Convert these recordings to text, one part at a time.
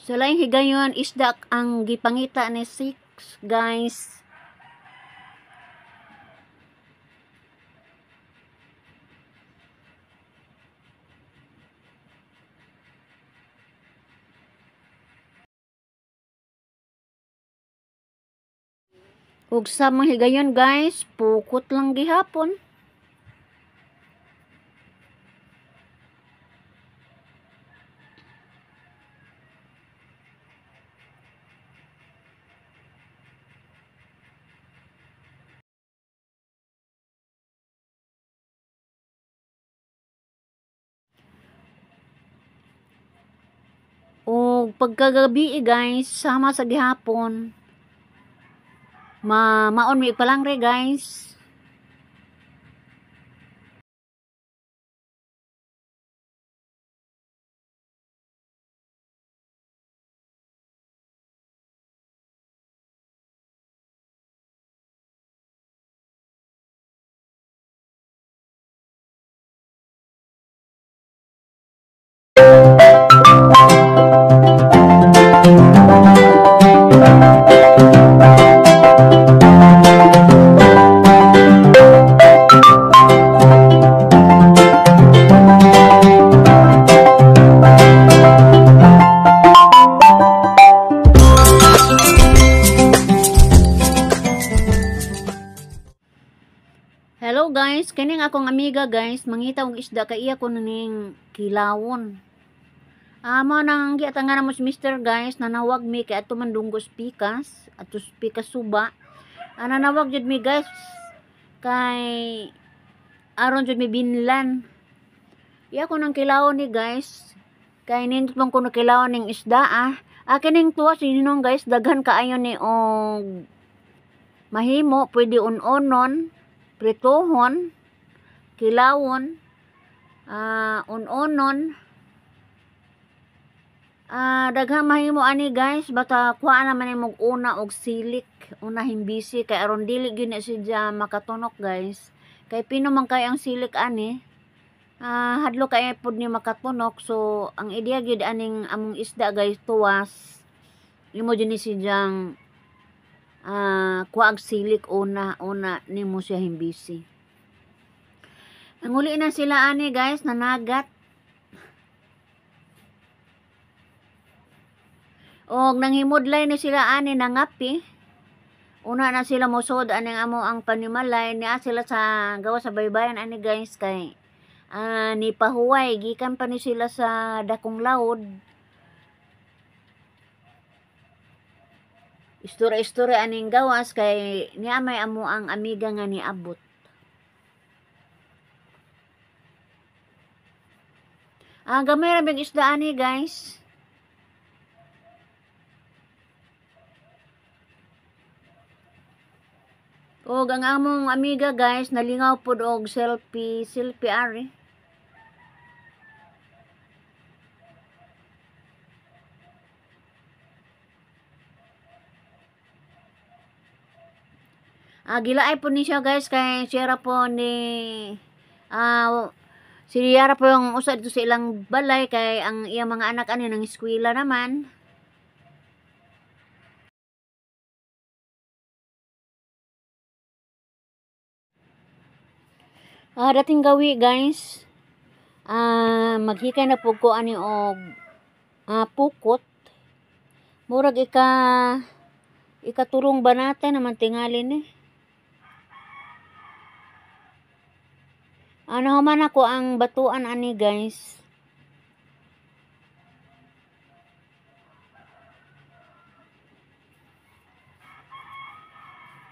Sa laing higayon isda ang gipangita ni Six, guys. Ug sa mga higayon, guys, pukot lang gihapon. O pagkagabi guys, sama sa gihapon. Maon mi pa lang re guys. Hello guys, kining akong amiga guys, mangita og isda kay iya ko ning kilawon. Amo nang giatangan mo si Mr. guys, nanawag mi kay ato man dunggos pikas, ato pikas suba. Nanawag jud mi guys kay aron jud mi binlan. Iya ko nang kilawon ni guys. Kay nindot man ko no kilawon ning isda kining tuwa sininong guys, daghan kaayo ni og mahimo, pwede unonon, pritohon, kilawon, unonon, daghang mahimo ani guys, bata kuha naman imong una og silik, una himbisi kay aron dili gyud na siya makatunok guys. Kay pino man kay ang silik ani, hadlo kay pud ni makatunok. So ang ideya gyud aning among isda guys tuwas, imo gyud ni siyang kuag silik una nimo siya himbisi. Ang uli na sila ani guys, nanagat. Og nanghimudlay ni sila ani nangapi. Una na sila mosod aning amo ang panimalay niya sila sa gawa sa baybayan ani guys kay ni pahuway gikan pa ni sila sa dakong laod. Istorya aning gawas kay niya may amo ang amiga nga niabot. Gamay ra big isda ani guys. Og ang among amiga guys nalingaw pud og selfie ari. Gilaay po ni siya guys kay siya po ni siya po yung usad dito sa ilang balay kay ang iyang mga anak ani nang eskwela naman. Dating gawi guys, maghikay na po ko ani og pukot. Murag ikaturong banata naman tingali ni. Nahuman ako ang batuan ani guys.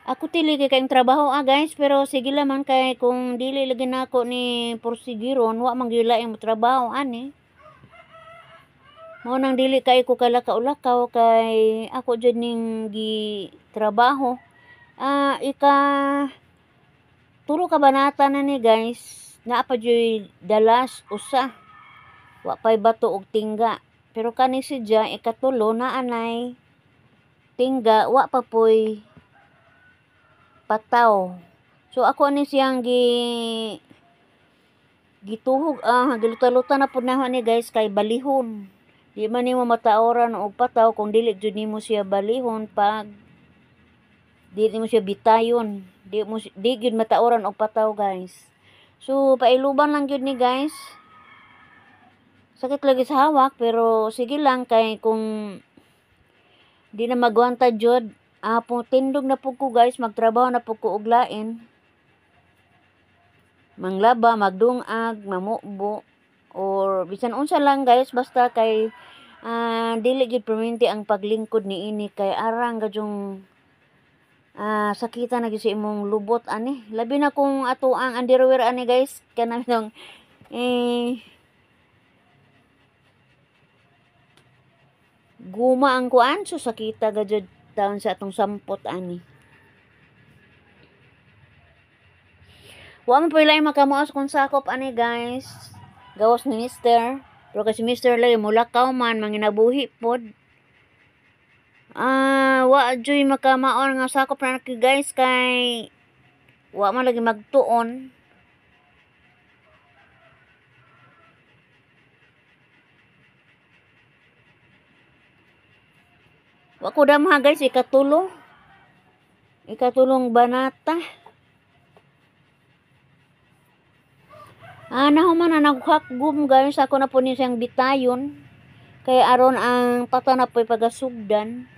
Ako tili kayong trabaho guys, pero sige laman kay kung dili lagi na ako ni porsigiron, wa man gyud laing trabaho ani. Mo nang dili kay ko kalakaw-lakaw kay ako jud ning gi trabaho. Turo ka banata na ni guys. Naa pa jud dalas usa. Wa pay bato og tingga. Pero kani siya ikatulo na anay tingga wa pa poy pataw. So ako ani siyang gituhog giluta-luta na pud na ni guys kay balihon. Di man nimo matauran og pataw kung dili jud nimo siya balihon pag di mo siya bitayon. Di gyud matauran og pataw, guys. So pailuban lang gyud ni guys. Sakit lagi sa hawak pero sige lang kay kung di na magwanta jud, tindog na pug ko guys, magtrabaho na pug ko og lain. Manglaba, magdungag, mamukbo, or bisan unsa lang guys, basta kay dili gyud permanente ang paglingkod ni ini kay arang gadyong sakita na gyud sa imong lubot ani. Labi na kung ato ang underwear ani guys, kanang guma ang kuan, so sakita gadyod taon sa atong sampot ani. Wa man pala makamuas kung sakop ani guys. Gawas ni Mister. Pero kasi Mister lagi mulakaw man, manginabuhi pod. Wa joy makamaon nga sakop na guys kay wa man lagi magtuon. Wa ko damha guys, ikatulong banata. Nahuman na naghakgum guys, ako na po ni siyang bitayon. Kaya aron ang pata na po'y pagasugdan.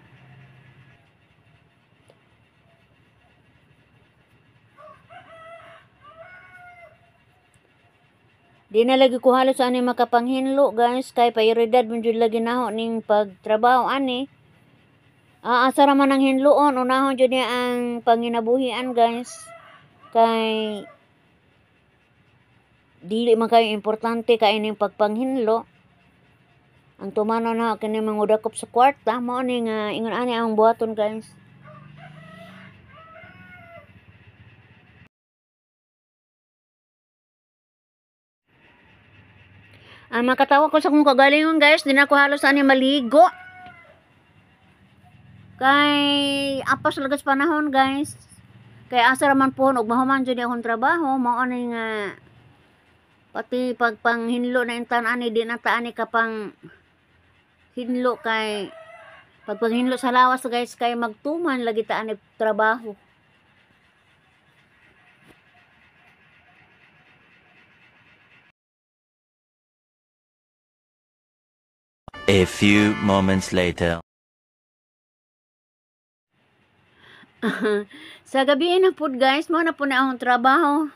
Di na lagi ko halos ani makapanghinlo guys, kay prioridad man jud lagi naho ning pagtrabaho ani. Asa ra man ang hinloon, unahon jud ni ang panginabuhian guys. Kay dili man kayo importante kay ning pagpanghinlo. Ang tumano na kini mangudakop sa kwarta, mao ni nga ingon ani ang buhaton guys. Makatawa ko sa kong kagalingon guys, di na ko halos ani maligo. Kay apas lagas panahon guys. Kay asa ra man pohon og mahuman jud akong trabaho, mao ni nga pati pagpanghinlo na intan ani di na taani kapang hinlo kay pagpanghinlo sa lawas guys kay magtuman lagi taani trabaho. A few moments later. Sa gabi na pud guys, mo na po na akong trabaho.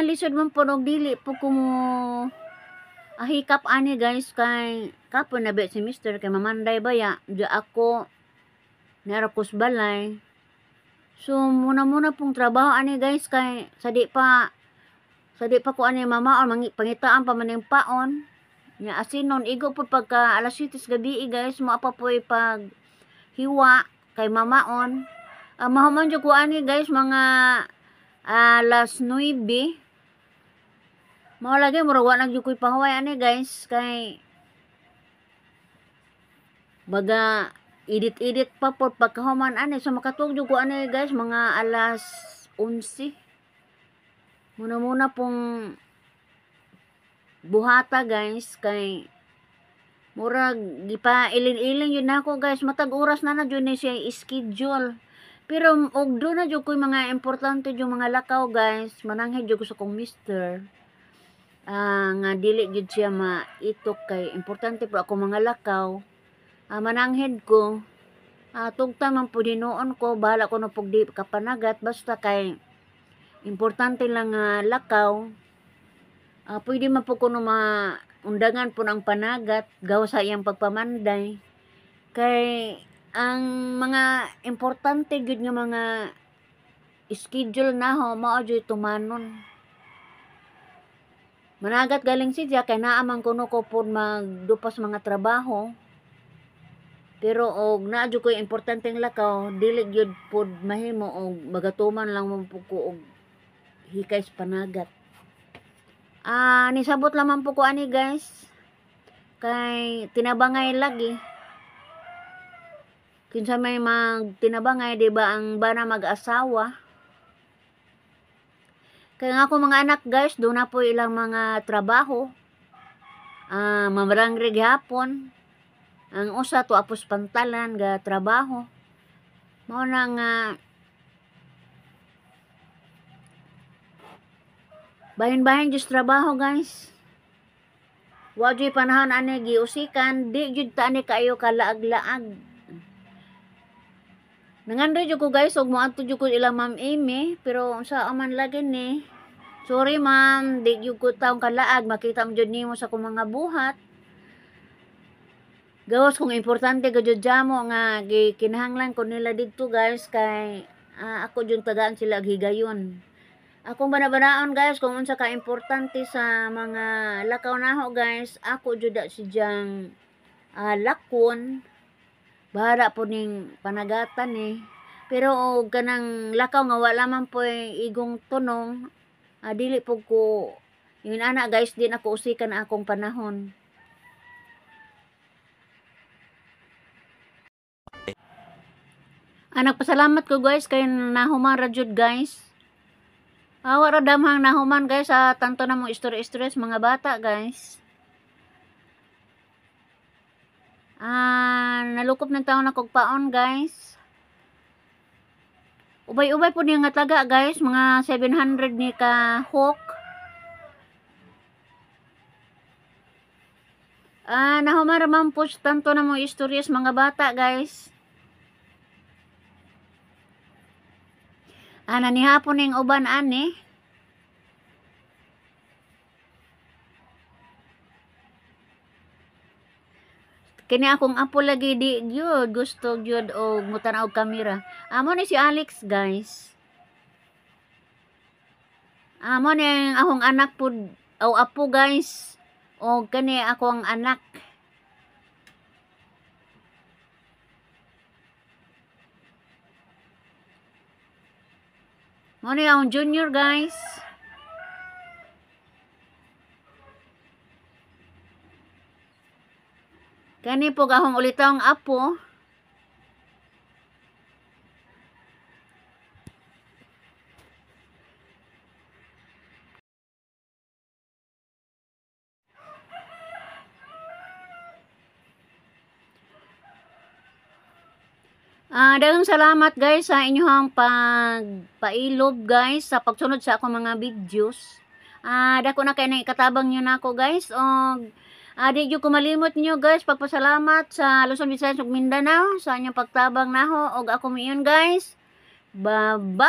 Lisod man po og dili po ko mo hikap ani guys kay kapon na bet si Mister kay mamanday baya di ako narakos balay. So muna pong trabaho ani guys kay sa di pa ko ani mamaon pangitaan pa man yung paon. Nya asinon igo po pagka alas 7 gabi guys, mo apa po pag hiwa kay mamaon. Mahuman jud ko ani guys mga alas 9. Mao lagi murag wa nang jud koy pahuway ani guys kay baga edit pa pod pagkahuman ani, so makatug jud ko ani guys mga alas 11. Muna pong buhata guys kay murag gipa ilin-ilin yun nako guys, matag oras na jud ni siya schedule. Pero og do na jud koy mga importante jud mga lakaw guys, mananghid jud ko sa kong Mister. Nga dili jud siya maitok kay importante po ako mga lakaw. Mananghid ko. Tugta man po dinuon ko, bahala ko na pug di kapanagat basta kay importante lang nga lakaw. Pwede man po ko no maundangan po ng panagat gawa sa iyang pagpamanday. Kay ang mga importante gyud nga mga schedule naho mao jud tumanon. Managat galing siya kay naa man kuno ko pod magdupas mga trabaho. Pero og naa jud ko importanteng lakaw, dili gyud pod mahimo og magatuman lang mo po ko og hikay sa panagat. Nisabot lamang po ko ani guys. Kay tinabangay lagi. Kinsa may magtinabangay, di ba ang bana mag-asawa. Kaya nga ako mga anak guys, doon na po ilang mga trabaho. mamarangre gihapon. Ang usa to apos pantalan ga trabaho. Mao na nga bahin-bahin jud trabaho, guys. Wa jud panahon ani giusikan, di jud ta ani kayo kalaag-laag. Nangandoy jud ko, guys, og moadto jud ko ila Ma'am Amy, pero unsa man lagi ni. Sorry ma'am, di jud ko taong kalaag, makita mo jud nimo sa akong mga buhat. Gawas kung importante ka jud jamo nga kinahanglan ko nila didto, guys, kay ako jud tagaan sila higayon. Akong banabanaon, guys, kung unsa ka importante sa mga lakaw naho, guys, ako jud si jang lakon. Bahara po ning panagatan Pero og kanang lakaw nga wala man po igong tunong, dili po ko yun ana, guys, din ako usikan akong panahon. Nagpasalamat ko, guys, kay nahuman ra jud, guys. Wala damhang nahuman, guys, sa tanto na mo stress mga bata, guys. Nalukop ng taon na kogpaon, guys. Ubay-ubay po niya nga taga, guys, mga 700 ni ka hook. Nahuman raman po tanto na mo istorya mga bata, guys. Nanihapon ning uban ani. Kini akong apo lagi di gyud gusto gyud og mutanaw og kamera. Amo ni si Alex, guys. Amo ni akong anak pud o apo, guys. Og kani akong anak. Mo ni akong junior, guys. Kani po akong ulitawng apo. Daghang salamat, guys, sa inyong pagpailob, guys, sa pagsunod sa akong mga videos. Dako na kay nang ikatabang nyo na ako, guys. Og di jud ko malimot nyo, guys, pagpasalamat sa Luzon, Visayas ug Mindanao sa inyong pagtabang naho og ako miyon, guys. Bye-bye.